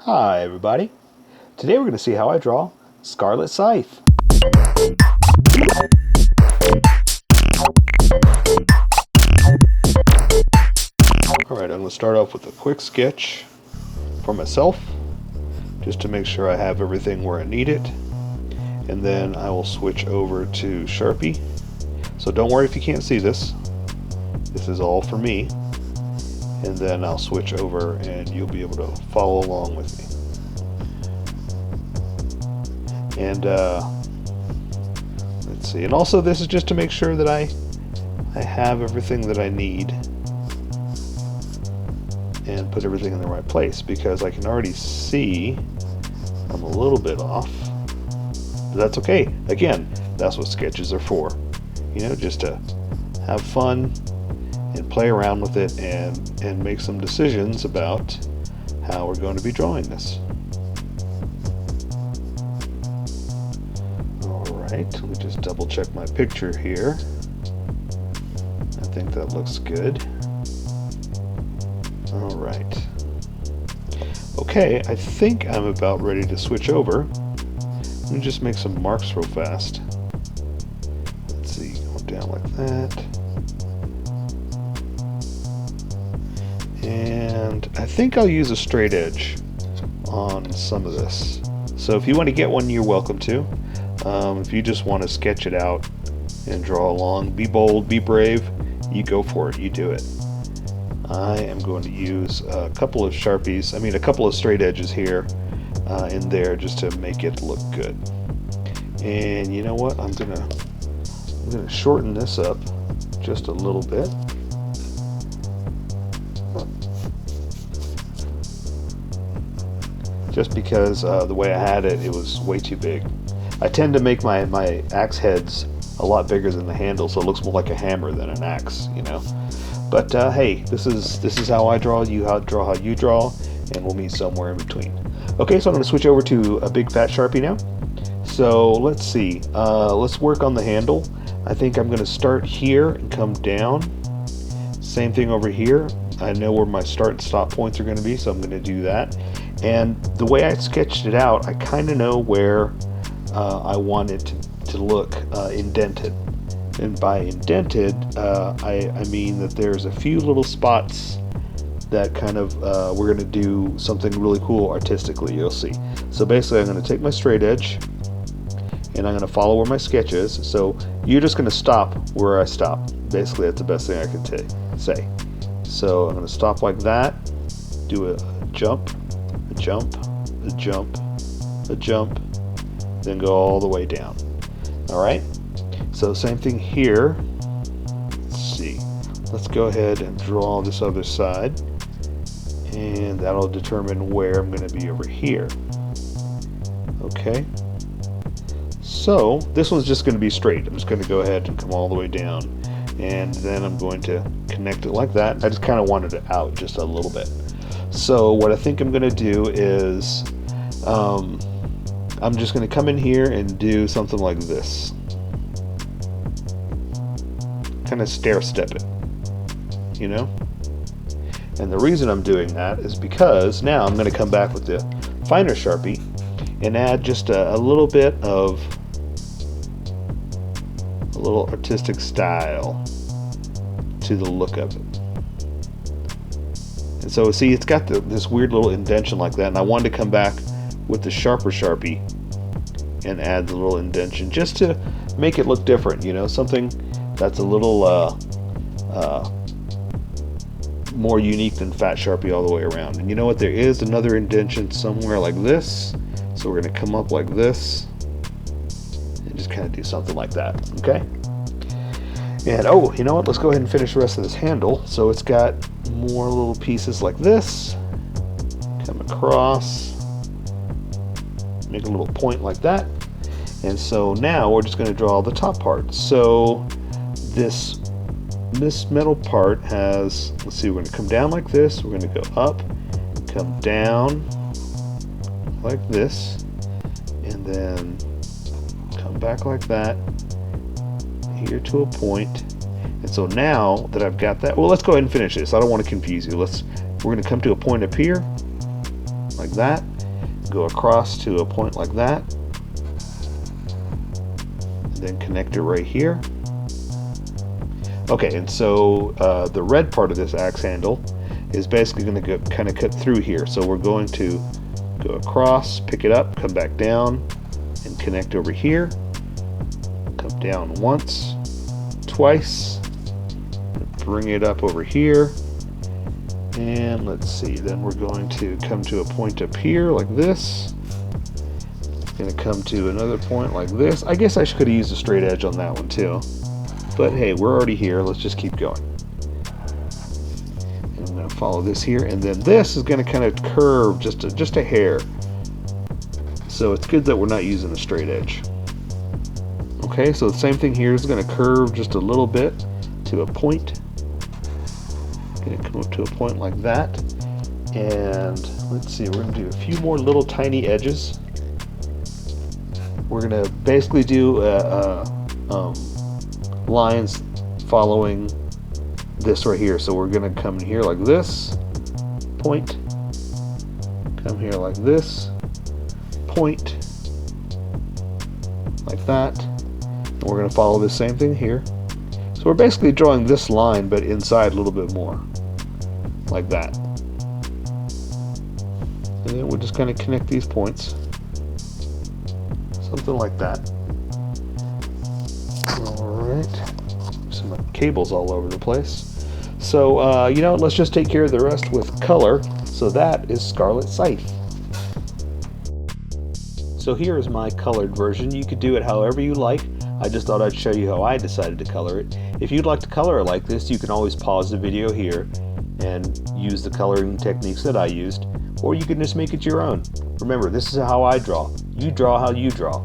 Hi everybody. Today we're going to see how I draw Scarlet Scythe. Alright, I'm going to start off with a quick sketch for myself, just to make sure I have everything where I need it. And then I will switch over to Sharpie. So don't worry if you can't see this. This is all for me. And then I'll switch over and you'll be able to follow along with me. And let's see. And also this is just to make sure that I have everything that I need and put everything in the right place, because I can already see I'm a little bit off. But that's okay. Again, that's what sketches are for. You know, just to have fun and play around with it and make some decisions about how we're going to be drawing this. Alright, let me just double check my picture here. I think that looks good. Alright. Okay, I think I'm about ready to switch over. Let me just make some marks real fast. Let's see, going down like that. And I think I'll use a straight edge on some of this. So if you want to get one, you're welcome to. If you just want to sketch it out and draw along, be bold, be brave, you go for it, you do it. I am going to use a couple of Sharpies, a couple of straight edges here in there just to make it look good. And you know what, I'm gonna shorten this up just a little bit. Just because the way I had it, it was way too big. I tend to make my axe heads a lot bigger than the handle, so it looks more like a hammer than an axe, you know. But hey, this is how I draw. You draw how you draw, and we'll meet somewhere in between. Okay, so I'm going to switch over to a big fat Sharpie now. So let's see. Let's work on the handle. I think I'm going to start here and come down. Same thing over here. I know where my start and stop points are going to be, so I'm going to do that. And the way I sketched it out, I kind of know where I want it to look indented. And by indented, I mean that there's a few little spots that kind of, we're going to do something really cool artistically, you'll see. So basically I'm going to take my straight edge and I'm going to follow where my sketch is. So you're just going to stop where I stop. Basically that's the best thing I can say. So I'm going to stop like that, do a jump, a jump, a jump, a jump, then go all the way down. Alright, so same thing here. Let's see, let's go ahead and draw this other side, and that'll determine where I'm going to be over here. Okay, so this one's just going to be straight. I'm just going to go ahead and come all the way down, and then I'm going to connect it like that. I just kind of wanted it out just a little bit. So what I think I'm going to do is I'm just going to come in here and do something like this. Kind of stair step it, you know? And the reason I'm doing that is because now I'm going to come back with the finer Sharpie and add just a little bit of a little artistic style to the look of it. And so see, it's got this weird little indentation like that, and I wanted to come back with the sharper Sharpie and add the little indentation just to make it look different, you know, something that's a little more unique than fat Sharpie all the way around. And you know what, there is another indentation somewhere like this, so we're going to come up like this and just kind of do something like that. Okay, and oh, you know what, let's go ahead and finish the rest of this handle. So it's got more little pieces like this, come across, make a little point like that. And so now we're just going to draw the top part. So this metal part has, let's see, we're going to come down like this, we're going to go up, come down like this, and then come back like that here to a point. And so now that I've got that, well, let's go ahead and finish this. I don't want to confuse you. We're going to come to a point up here like that, go across to a point like that, and then connect it right here. Okay, and so the red part of this axe handle is basically going to kind of cut through here. So we're going to go across, pick it up, come back down, and connect over here. Come down once, twice, bring it up over here, and let's see, then we're going to come to a point up here like this. Going to come to another point like this. I guess I could have used a straight edge on that one too, but hey, we're already here. Let's just keep going. And I'm going to follow this here, and then this is going to kind of curve just a hair. So it's good that we're not using a straight edge. Okay, so the same thing here is going to curve just a little bit to a point. Going to come up to a point like that, and let's see, we're going to do a few more little tiny edges. We're going to basically do lines following this right here. So we're going to come in here like this, point, come here like this, point, like that, and we're going to follow the same thing here. So we're basically drawing this line but inside a little bit more, like that. And then we're just going to connect these points, something like that. Alright, some cables all over the place. So, you know, let's just take care of the rest with color. So that is Scarlet Scythe. So here is my colored version. You could do it however you like. I just thought I'd show you how I decided to color it. If you'd like to color it like this, you can always pause the video here and use the coloring techniques that I used, or you can just make it your own. Remember, this is how I draw. You draw how you draw.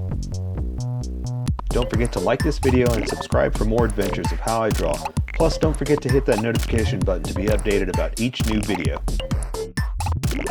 Don't forget to like this video and subscribe for more adventures of how I draw. Plus, don't forget to hit that notification button to be updated about each new video.